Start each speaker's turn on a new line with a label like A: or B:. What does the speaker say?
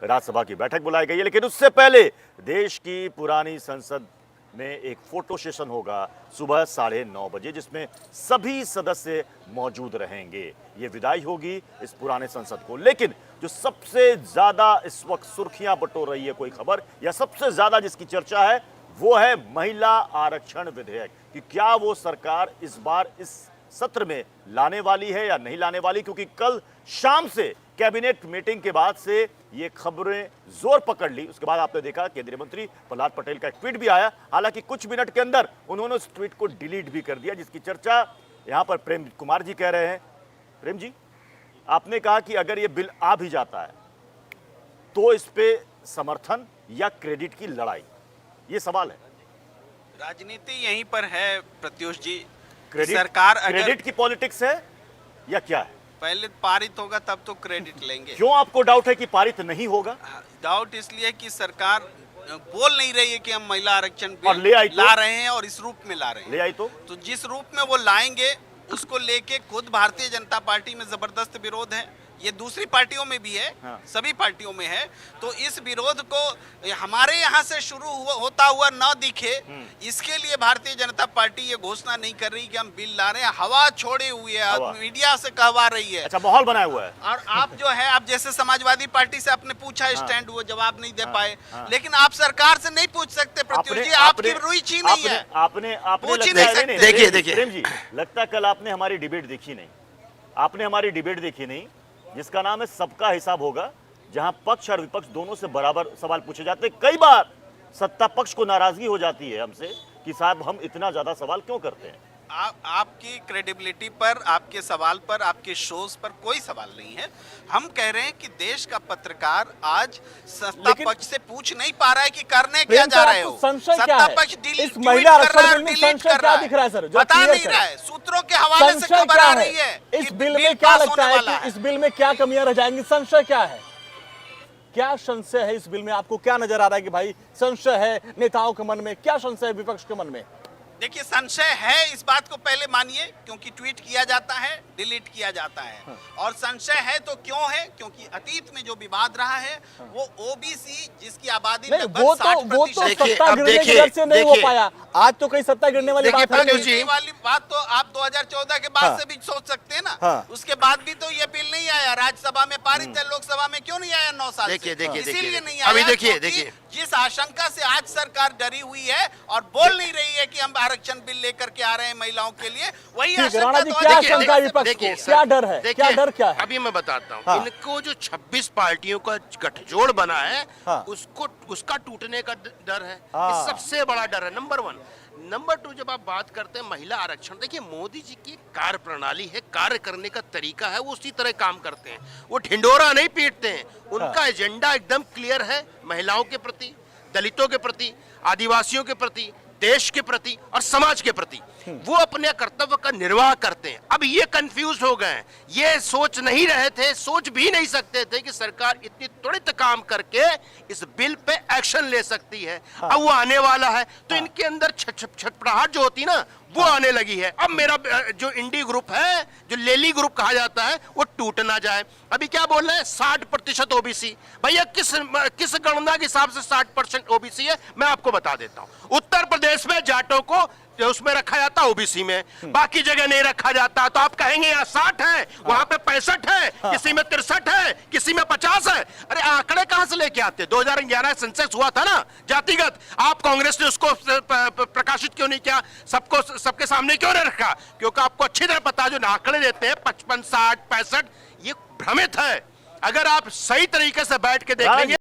A: राज्यसभा की बैठक बुलाई गई है, लेकिन उससे पहले देश की पुरानी संसद में एक फोटो सेशन होगा सुबह 9:30 बजे, जिसमें सभी सदस्य मौजूद रहेंगे। ये विदाई होगी इस पुराने संसद को। लेकिन जो सबसे ज्यादा इस वक्त सुर्खियां बटोर रही है कोई खबर, या सबसे ज्यादा जिसकी चर्चा है, वो है महिला आरक्षण विधेयक कि क्या वो सरकार इस बार इस सत्र में लाने वाली है या नहीं लाने वाली। क्योंकि कल शाम से कैबिनेट मीटिंग के बाद से ये खबरें जोर पकड़ ली। उसके बाद आपने देखा केंद्रीय मंत्री प्रहलाद पटेल का एक ट्वीट भी आया। हालांकि कुछ मिनट के अंदर उन्होंने उस ट्वीट को डिलीट भी कर दिया, जिसकी चर्चा यहां पर प्रेम कुमार जी कह रहे हैं। प्रेम जी, आपने कहा कि अगर ये बिल आ भी जाता है तो इस पे समर्थन या क्रेडिट की लड़ाई, ये सवाल है।
B: राजनीति यहीं पर है प्रत्युष जी।
A: क्रेडिट,
B: सरकार अगर
A: क्रेडिट की पॉलिटिक्स है या क्या है?
B: पहले पारित होगा तब तो क्रेडिट लेंगे।
A: क्यों आपको डाउट है कि पारित नहीं होगा?
B: डाउट इसलिए कि सरकार बोल नहीं रही है कि हम महिला आरक्षण
A: और ले आई
B: ला रहे हैं और इस रूप में ला रहे हैं।
A: ले आई तो
B: जिस रूप में वो लाएंगे उसको लेके खुद भारतीय जनता पार्टी में जबरदस्त विरोध है। ये दूसरी पार्टियों में भी है,
A: हाँ।
B: सभी पार्टियों में है। तो इस विरोध को हमारे यहाँ से शुरू होता हुआ न दिखे, इसके लिए भारतीय जनता पार्टी ये घोषणा नहीं कर रही कि हम बिल ला रहे हैं। हवा छोड़े हुए है, मीडिया से कहवा रही है।
A: अच्छा, माहौल बनाया हुआ है।
B: और आप जो है, आप जैसे समाजवादी पार्टी से आपने पूछा स्टैंड, वो जवाब नहीं दे पाए। लेकिन आप सरकार से नहीं पूछ सकते प्रत्युष जी, आपकी रुचि नहीं है।
A: आपने
B: देखिए
A: प्रेम जी, लगता कल आपने हमारी डिबेट देखी नहीं। आपने हमारी डिबेट देखी नहीं, जिसका नाम है सबका हिसाब होगा, जहां पक्ष और विपक्ष दोनों से बराबर सवाल पूछे जाते हैं। कई बार सत्ता पक्ष को नाराजगी हो जाती है हमसे कि साहब हम इतना ज्यादा सवाल क्यों करते हैं।
B: आपकी क्रेडिबिलिटी पर, आपके सवाल पर, आपके शोज पर कोई सवाल नहीं है। हम कह रहे हैं कि देश का पत्रकार आज सत्ता पक्ष से पूछ नहीं पा रहा है कि करने क्या जा रहे हो। सत्ता पक्ष
C: इस महिला आरक्षण बिल में संशय क्या दिख रहा है सर?
B: बता नहीं रहा है, सूत्रों के हवाले से खबर आ रही है।
C: इस बिल में क्या लगता है कि इस बिल में क्या कमियां रह जाएंगी? संशय क्या है? क्या संशय है इस बिल में? आपको क्या नजर आ रहा है कि भाई संशय है नेताओं के मन में? क्या संशय है विपक्ष के मन में?
B: देखिए, संशय है इस बात को पहले मानिए, क्योंकि ट्वीट किया जाता है, डिलीट किया जाता है। और संशय है तो क्यों है? क्योंकि अतीत में जो विवाद रहा है वो ओबीसी, जिसकी आबादी लगभग 60%
C: सत्ता गिरने की वजह से नहीं हो पाया। आज तो कहीं सत्ता गिरने वाली बात है।
B: वाली बात तो आप 2014 के बाद से भी सोच सकते हैं ना। उसके बाद भी तो ये बिल नहीं आया, राज्यसभा में पारित है, लोकसभा में क्यों नहीं आया 9 साल से? इसीलिए नहीं आया।
D: अभी देखिए
B: जिस आशंका से आज सरकार डरी हुई है और बोल नहीं रही है कि हम आरक्षण बिल लेकर के आ रहे हैं महिलाओं के लिए, वही आशंका
C: क्या डर है? क्या डर क्या है?
D: अभी मैं बताता हूँ। इनको जो 26 पार्टियों का गठजोड़ बना है, उसका टूटने का डर है। सबसे बड़ा डर है, नंबर 1। नंबर 2, जब आप बात करते हैं महिला आरक्षण, देखिए मोदी जी की कार्य प्रणाली है, कार्य करने का तरीका है, वो उसी तरह काम करते हैं। वो ढिंडोरा नहीं पीटते हैं। उनका एजेंडा एकदम क्लियर है, महिलाओं के प्रति, दलितों के प्रति, आदिवासियों के प्रति, देश के प्रति और समाज के प्रति वो अपने कर्तव्य का निर्वाह करते हैं। अब ये कंफ्यूज हो गए हैं, ये सोच नहीं रहे थे, सोच भी नहीं सकते थे कि सरकार इतनी त्वरित काम करके इस बिल पे एक्शन ले सकती है। अब वो आने वाला है, तो इनके अंदर छटपटाहट जो होती ना, वो आने लगी है। अब मेरा जो इंडी ग्रुप है, जो लेली ग्रुप कहा जाता है, वो टूट ना जाए। अभी क्या बोल रहे हैं? 60% ओबीसी। भैया किस गणना के हिसाब से 60% ओबीसी है? मैं आपको बता देता हूं। उत्तर प्रदेश में जाटों को उसमें रखा जाता है, ओबीसी में, बाकी जगह नहीं रखा जाता। तो आप कहेंगे यहाँ 60 है, वहां पे 65 है, किसी में 63 है, किसी में 50 है। अरे आंकड़े कहां से लेके आते? 2011 सेंसेक्स हुआ था ना जातिगत, आप कांग्रेस ने उसको प्रकाशित क्यों नहीं किया? सबके सामने क्यों नहीं रखा? क्योंकि आपको अच्छी तरह पता, जो आंकड़े देते हैं 55, 60, 65, ये भ्रमित है। अगर आप सही तरीके से बैठ के देखेंगे